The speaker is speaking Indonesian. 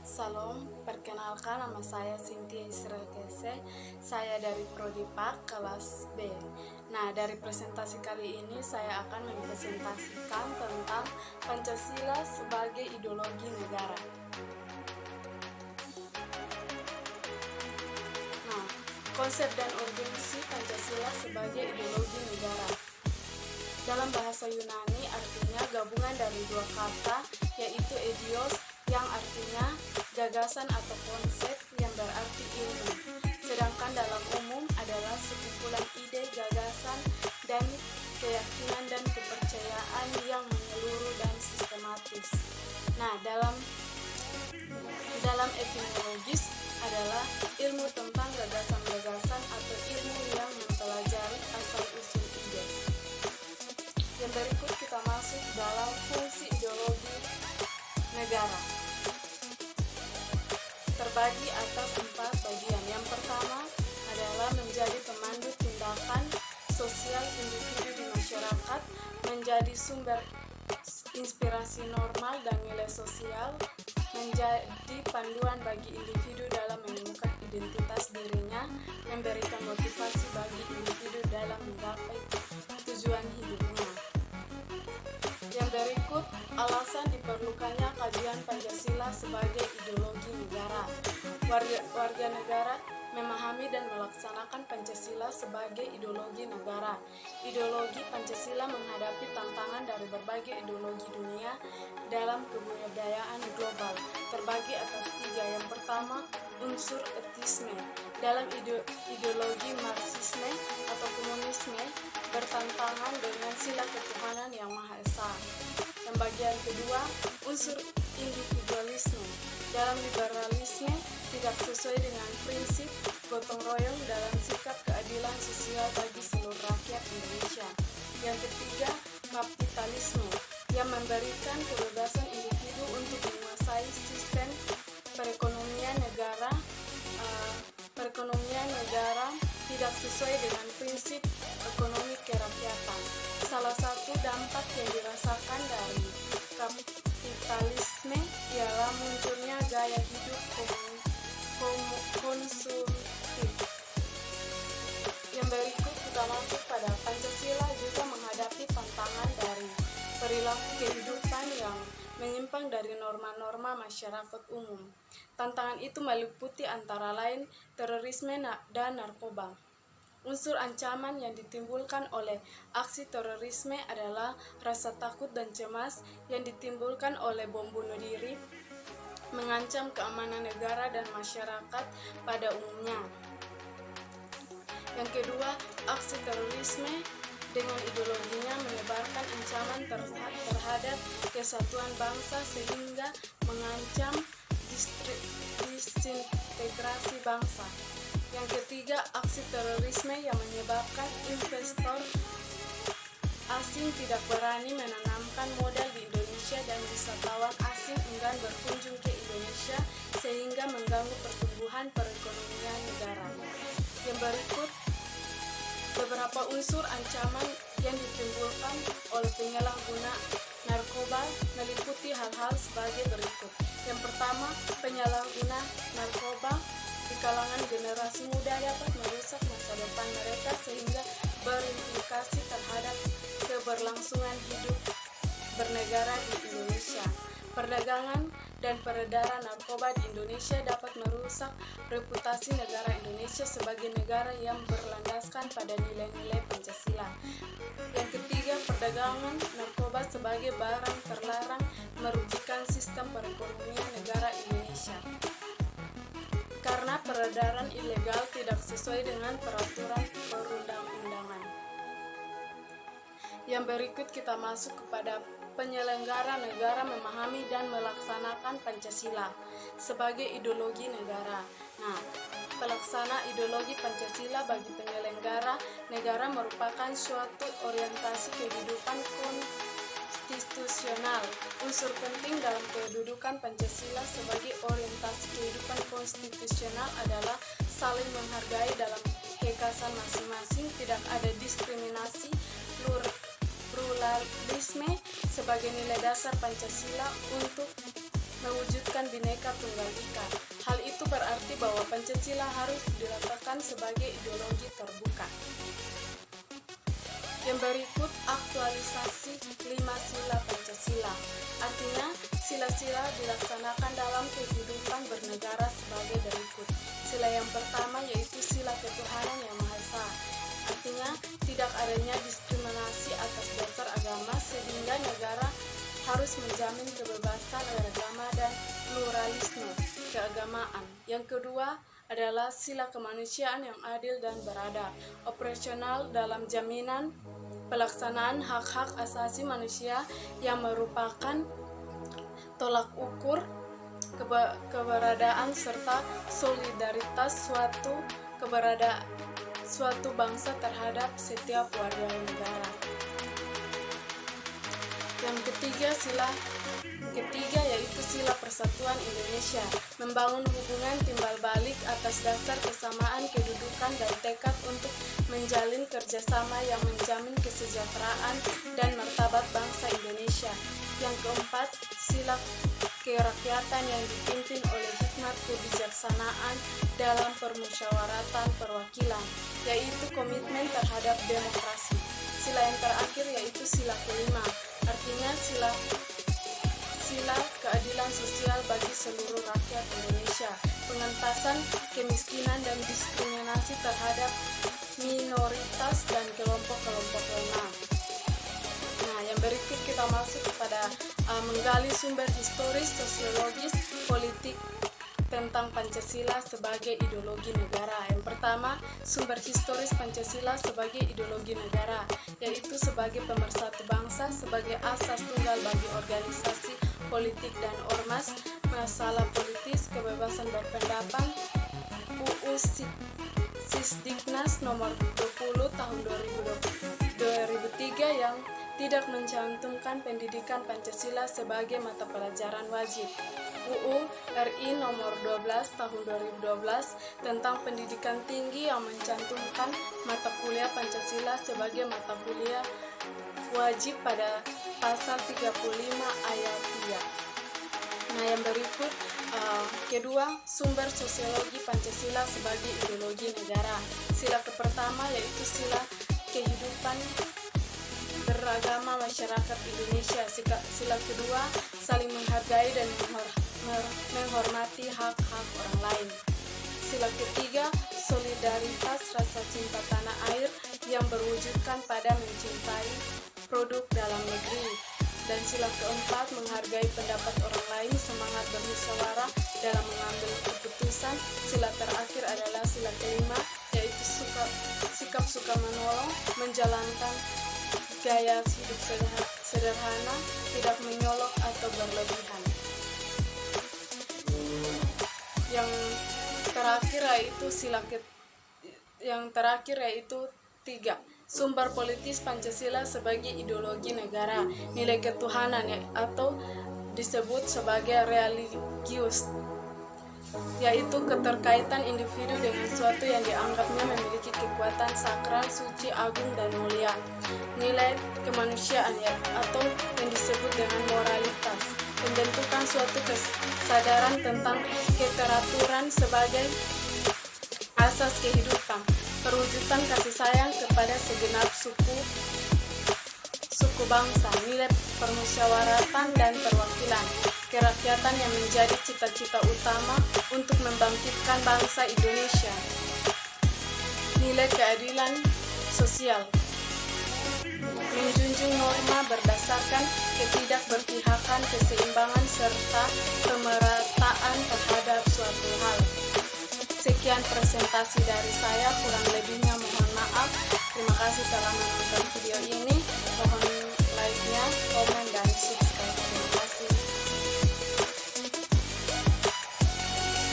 Salam, perkenalkan nama saya Cynthia Israel Kese. Saya dari Prodi PAK kelas B. Nah, dari presentasi kali ini saya akan mempresentasikan tentang Pancasila sebagai ideologi negara. Nah, konsep dan urgensi Pancasila sebagai ideologi negara. Dalam bahasa Yunani artinya gabungan dari dua kata, yaitu eidos yang artinya gagasan atau konsep yang berarti ilmu. Sedangkan dalam umum adalah sekumpulan ide, gagasan, dan keyakinan dan kepercayaan yang menyeluruh dan sistematis. Nah, dalam etimologis adalah ilmu tentang gagasan-gagasan atau ilmu yang mempelajari asal-usul ide. Yang berikut kita masuk dalam fungsi ideologi negara. Terbagi atas 4 bagian. Yang pertama adalah menjadi pemandu tindakan sosial individu di masyarakat, menjadi sumber inspirasi normal dan nilai sosial, menjadi panduan bagi individu dalam menemukan identitas dirinya, memberikan motivasi bagi individu dalam menggapai tujuan hidupnya. Yang berikut alasan diperlukannya kajian Pancasila sebagai ideologi negara. Warga negara memahami dan melaksanakan Pancasila sebagai ideologi negara. Ideologi Pancasila menghadapi tantangan dari berbagai ideologi dunia dalam kebudayaan global, terbagi atas 3. Yang pertama, unsur etisme. Dalam ideologi Marxisme atau komunisme bertentangan dengan sila ketuhanan yang Maha Esa. Yang bagian kedua, unsur individualisme. Dalam liberalisme tidak sesuai dengan prinsip gotong royong dalam sikap keadilan sosial bagi seluruh rakyat Indonesia. Yang ketiga, kapitalisme yang memberikan kebebasan individu untuk menguasai sistem perekonomian negara tidak sesuai dengan prinsip ekonomi kerakyatan. Salah satu dampak yang dirasakan dari kapitalisme ialah munculnya gaya hidup konsumtif. Yang berikut kita masuk pada Pancasila juga menghadapi tantangan dari perilaku kehidupan yang menyimpang dari norma-norma masyarakat umum. Tantangan itu meliputi antara lain terorisme dan narkoba. Unsur ancaman yang ditimbulkan oleh aksi terorisme adalah rasa takut dan cemas yang ditimbulkan oleh bom bunuh diri, mengancam keamanan negara dan masyarakat pada umumnya. Yang kedua, aksi terorisme dengan ideologinya menyebarkan ancaman terhadap kesatuan bangsa sehingga mengancam disintegrasi bangsa. Yang ketiga, aksi terorisme yang menyebabkan investor asing tidak berani menanamkan modal di Indonesia dan wisatawan asing enggan berkunjung ke Indonesia sehingga mengganggu pertumbuhan perekonomian negara. Yang berikut beberapa unsur ancaman yang ditimbulkan oleh penyalahguna narkoba meliputi hal-hal sebagai berikut. Yang pertama, penyalahguna narkoba di kalangan generasi muda dapat merusak masa depan mereka sehingga berimplikasi terhadap keberlangsungan hidup bernegara di Indonesia. Perdagangan dan peredaran narkoba di Indonesia dapat merusak reputasi negara Indonesia sebagai negara yang berlandaskan pada nilai-nilai Pancasila. Yang ketiga, perdagangan narkoba sebagai barang terlarang merugikan sistem perekonomian negara Indonesia. Karena peredaran ilegal tidak sesuai dengan peraturan perundang-undangan. Yang berikut kita masuk kepada penyelenggara negara memahami dan melaksanakan Pancasila sebagai ideologi negara. Nah, pelaksana ideologi Pancasila bagi penyelenggara negara merupakan suatu orientasi kehidupan konstitusional. Unsur penting dalam kedudukan Pancasila sebagai orientasi kehidupan konstitusional adalah saling menghargai dalam kekasan masing-masing, tidak ada diskriminasi, pluralisme sebagai nilai dasar Pancasila untuk mewujudkan Bhinneka Tunggal Ika. Hal itu berarti bahwa Pancasila harus diletakkan sebagai ideologi terbuka. Yang berikut aktualisasi 5 sila Pancasila. Artinya, sila-sila dilaksanakan dalam kehidupan bernegara sebagai berikut. Sila yang pertama yaitu sila ketuhanan yang Maha Esa. Artinya, tidak adanya diskriminasi atas dasar agama sehingga negara harus menjamin kebebasan beragama dan pluralisme keagamaan. Yang kedua adalah sila kemanusiaan yang adil dan beradab, operasional dalam jaminan pelaksanaan hak-hak asasi manusia yang merupakan tolak ukur keberadaan serta solidaritas suatu bangsa terhadap setiap warga negara. Yang ketiga yaitu sila persatuan Indonesia, membangun hubungan timbal balik atas dasar kesamaan kedudukan dan tekad untuk menjalin kerjasama yang menjamin kesejahteraan dan martabat bangsa Indonesia. Yang keempat, sila kerakyatan yang dipimpin oleh hikmat kebijaksanaan dalam permusyawaratan perwakilan, yaitu komitmen terhadap demokrasi. Sila yang terakhir yaitu sila kelima, artinya sila keadilan sosial bagi seluruh rakyat Indonesia, pengentasan kemiskinan dan diskriminasi terhadap minoritas dan kelompok-kelompok lemah. Nah, yang berikut kita masuk kepada menggali sumber historis, sosiologis, politik tentang Pancasila sebagai ideologi negara. Yang pertama, sumber historis Pancasila sebagai ideologi negara, yaitu sebagai pemersatu bangsa, sebagai asas tunggal bagi organisasi politik dan ormas, masalah politis, kebebasan berpendapat, UU Sisdiknas nomor 20 tahun 2003 yang tidak mencantumkan pendidikan Pancasila sebagai mata pelajaran wajib. UU RI nomor 12 tahun 2012 tentang pendidikan tinggi yang mencantumkan mata kuliah Pancasila sebagai mata kuliah wajib pada pasal 35 ayat 3. Nah, yang berikut kedua, sumber sosiologi Pancasila sebagai ideologi negara. Sila pertama yaitu sila kehidupan beragama masyarakat Indonesia. Sila kedua, saling menghargai dan menghormati hak-hak orang lain. Sila ketiga, solidaritas rasa cinta tanah air yang berwujudkan pada mencintai produk dalam negeri. Dan sila keempat, menghargai pendapat orang lain, semangat bermusyawarah dalam mengambil keputusan. Sila terakhir adalah sila kelima, yaitu sikap suka menolong, menjalankan gaya hidup sederhana, tidak menyolok atau berlebihan. Yang terakhir yaitu 3. Sumber politis Pancasila sebagai ideologi negara, nilai ketuhanan atau disebut sebagai religius, yaitu keterkaitan individu dengan suatu yang dianggapnya memiliki kekuatan sakral, suci, agung, dan mulia. Nilai kemanusiaan atau yang disebut dengan moralitas, pembentukan suatu kesadaran tentang keteraturan sebagai asas kehidupan, perwujudan kasih sayang kepada segenap suku bangsa, nilai permusyawaratan dan perwakilan, kerakyatan yang menjadi cita-cita utama untuk membangkitkan bangsa Indonesia, nilai keadilan sosial, menjunjung norma berdasarkan ketidakberpihakan, keseimbangan, serta pemerataan terhadap suatu hal. Sekian presentasi dari saya, kurang lebihnya mohon maaf. Terima kasih telah menonton.